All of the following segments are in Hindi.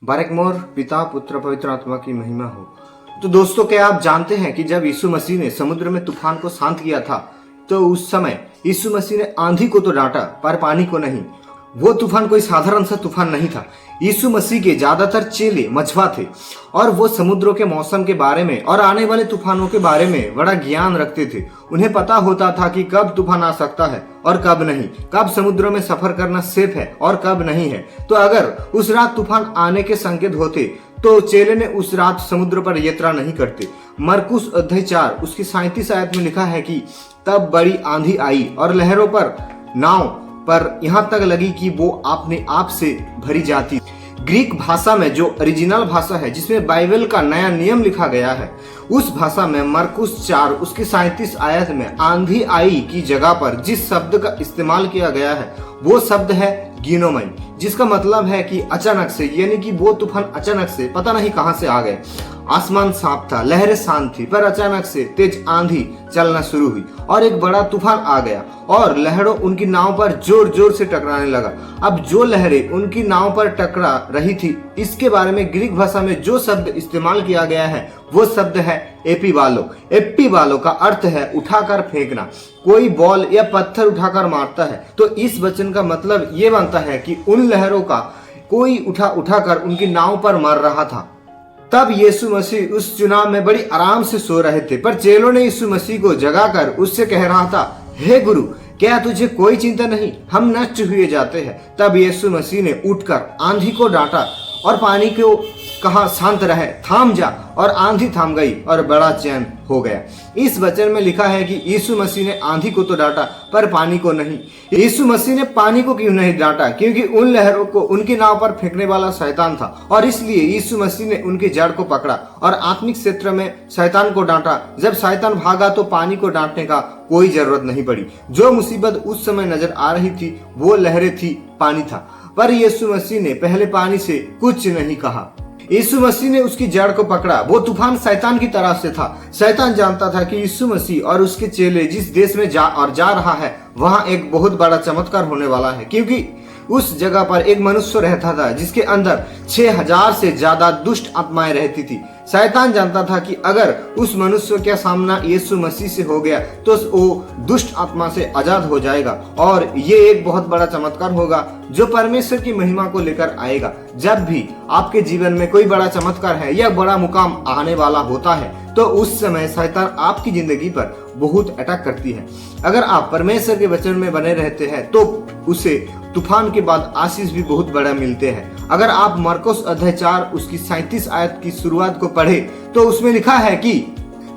बारकमोर पिता पुत्र पवित्र आत्मा की महिमा हो। तो दोस्तों, क्या आप जानते हैं कि जब यीशु मसीह ने समुद्र में तूफान को शांत किया था तो उस समय यीशु मसीह ने आंधी को तो डांटा पर पानी को नहीं। वो तूफान कोई साधारण सा तूफान नहीं था। यीशु मसीह के ज्यादातर चेले मछुआ थे और वो समुद्रों के मौसम के बारे में और आने वाले तूफानों के बारे में बड़ा ज्ञान रखते थे। उन्हें पता होता था कि कब तूफान आ सकता है और कब नहीं, कब समुद्रों में सफर करना सेफ है और कब नहीं है। तो अगर उस रात तूफान आने के संकेत होते तो चेले ने उस रात समुद्र पर यात्रा नहीं करते। मरकुस अध्याय 4 उसकी 37 आयत में लिखा है कि तब बड़ी आंधी आई और लहरों पर नाव पर यहाँ तक लगी कि वो अपने आप से भरी जाती। ग्रीक भाषा में जो ओरिजिनल भाषा है, जिसमें बाइबल का नया नियम लिखा गया है, उस भाषा में मरकुस 4 उसकी 37 आयत में आंधी आई की जगह पर जिस शब्द का इस्तेमाल किया गया है वो शब्द है गिनोमई, जिसका मतलब है कि अचानक से, यानी कि वो तूफान अचानक से पता नहीं कहां से आ गए। आसमान साफ था, लहरें शांत थी, पर अचानक से तेज आंधी चलना शुरू हुई और एक बड़ा तूफान आ गया और लहरों उनकी नाव पर जोर जोर से टकराने लगा। अब जो लहरें उनकी नाव पर टकरा रही थी, इसके बारे में ग्रीक भाषा में जो शब्द इस्तेमाल किया गया है वो शब्द है एपीबालो। एपीबालो का अर्थ है उठाकर फेंकना। कोई बॉल या पत्थर उठाकर मारता है तो इस वचन का मतलब ये बनता है कि उन लहरों का कोई उठाकर उनकी नाव पर मार रहा था। तब यीशु मसीह उस चुनाव में बड़ी आराम से सो रहे थे, पर चेलों ने यीशु मसीह को जगाकर उससे कह रहा था, हे गुरु, क्या तुझे कोई चिंता नहीं, हम नष्ट हुए जाते हैं। तब यीशु मसीह ने उठकर आंधी को डांटा और पानी को कहा, शांत रहे, थाम जा, और आंधी थाम गई और बड़ा चैन हो गया। इस वचन में लिखा है कि यीशु मसीह ने आंधी को तो डांटा पर पानी को नहीं। यीशु मसीह ने पानी को क्यों नहीं डांटा? क्योंकि उन लहरों को उनकी नाव पर फेंकने वाला शैतान था और इसलिए यीशु मसीह ने उनकी जड़ को पकड़ा और आत्मिक क्षेत्र में शैतान को डांटा। जब शैतान भागा तो पानी को डांटने का कोई जरूरत नहीं पड़ी। जो मुसीबत उस समय नजर आ रही थी वो लहरें थी, पानी था, पर यीशु मसीह ने पहले पानी से कुछ नहीं कहा। यीशु मसीह ने उसकी जड़ को पकड़ा। वो तूफान शैतान की तरफ से था। शैतान जानता था कि यीशु मसीह और उसके चेले जिस देश में जा रहा है वहां एक बहुत बड़ा चमत्कार होने वाला है, क्योंकि उस जगह पर एक मनुष्य रहता था जिसके अंदर 6000 से ज्यादा दुष्ट आत्माएं रहती थी। शैतान जानता था कि अगर उस मनुष्य का सामना यीशु मसीह से हो गया तो वो दुष्ट आत्मा से आजाद हो जाएगा और ये एक बहुत बड़ा चमत्कार होगा जो परमेश्वर की महिमा को लेकर आएगा। जब भी आपके जीवन में कोई बड़ा चमत्कार है या बड़ा मुकाम आने वाला होता है तो उस समय शैतान आपकी जिंदगी पर बहुत अटैक करती है। अगर आप परमेश्वर के वचन में बने रहते हैं तो उसे तूफान के बाद आशीष भी बहुत बड़ा मिलते हैं। अगर आप मरकुस अध्याय 4 उसकी 37 आयत की शुरुआत को पढ़े तो उसमें लिखा है कि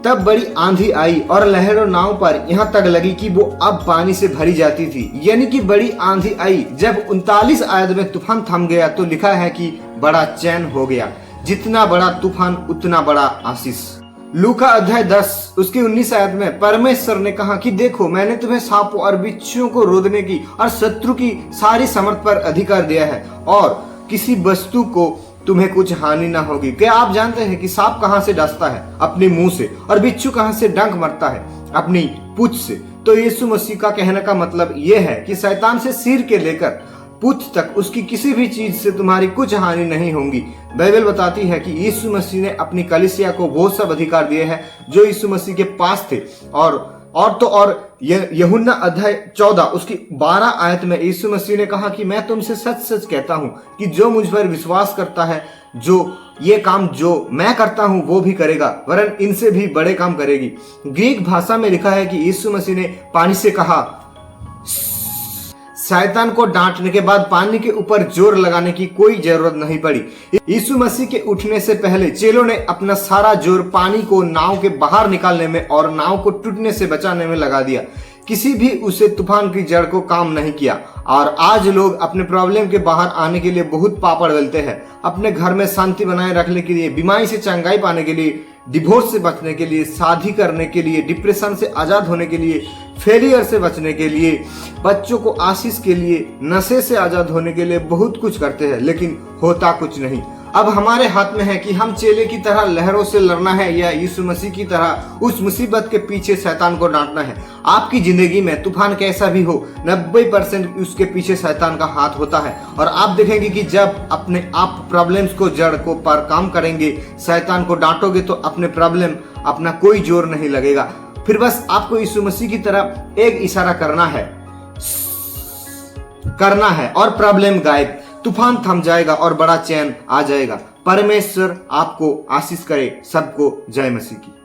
तब बड़ी आंधी आई और लहरों नाव पर यहाँ तक लगी कि वो अब पानी से भरी जाती थी। यानी कि बड़ी आंधी आई। जब 39 आयत में तूफान थम गया तो लिखा है कि बड़ा चैन हो गया। जितना बड़ा तूफान उतना बड़ा आशीष। लूका अध्याय 10 उसकी 19 आयत में परमेश्वर ने कहा कि देखो, मैंने तुम्हें सांपों और बिच्छुओं को रोकने की और शत्रु की सारी सामर्थ पर अधिकार दिया है और किसी वस्तु को तुम्हें कुछ हानि ना होगी। क्या आप जानते हैं कि सांप कहां से डसता है? अपने मुंह से, और बिच्छू कहां से डंक मारता है? अपनी पूंछ से। तो यीशु मसीह का कहने का मतलब यह है कि शैतान से सिर के लेकर पूंछ तक उसकी किसी भी चीज से तुम्हारी कुछ हानि नहीं होगी। बाइबल बताती है कि यीशु मसीह ने अपनी कलीसिया को वो सब अधिकार दिए हैं जो यीशु मसीह के पास थे। और यूहन्ना अध्याय 14 उसकी 12 आयत में यीशु मसीह ने कहा कि मैं तुमसे सच सच कहता हूं कि जो मुझ पर विश्वास करता है, जो ये काम जो मैं करता हूं वो भी करेगा, वरन इनसे भी बड़े काम करेगी। ग्रीक भाषा में लिखा है कि यीशु मसीह ने पानी से कहा। शैतान को डांटने के बाद पानी के ऊपर जोर लगाने की कोई जरूरत नहीं पड़ी। यीशु मसीह के उठने से पहले चेलों ने अपना सारा जोर पानी को नाव के बाहर निकालने में और नाव को टूटने से बचाने में लगा दिया। किसी भी उसे तूफान की जड़ को काम नहीं किया। और आज लोग अपने प्रॉब्लम के बाहर आने के लिए बहुत पापड़ बेलते हैं। अपने घर में शांति बनाए रखने के लिए, बीमारी से चंगाई पाने के लिए, डिवोर्स से बचने के लिए, शादी करने के लिए, डिप्रेशन से आजाद होने के लिए, फेलियर से बचने के लिए, बच्चों को आशीष के लिए, नशे से आजाद होने के लिए बहुत कुछ करते हैं, लेकिन होता कुछ नहीं। अब हमारे हाथ में है कि हम चेले की तरह लहरों से लड़ना है या यीशु मसीह की तरह उस मुसीबत के पीछे शैतान को डांटना है। आपकी जिंदगी में तूफान कैसा भी हो, 90% उसके पीछे शैतान का हाथ होता है। और आप देखेंगे कि जब अपने आप प्रॉब्लम्स को जड़ को पर काम करेंगे, शैतान को डांटोगे तो अपने प्रॉब्लम अपना कोई जोर नहीं लगेगा। फिर बस आपको यीशु मसीह की तरह एक इशारा करना है और प्रॉब्लम गायब, तूफान थम जाएगा और बड़ा चैन आ जाएगा। परमेश्वर आपको आशीष करे। सबको जय मसीह की।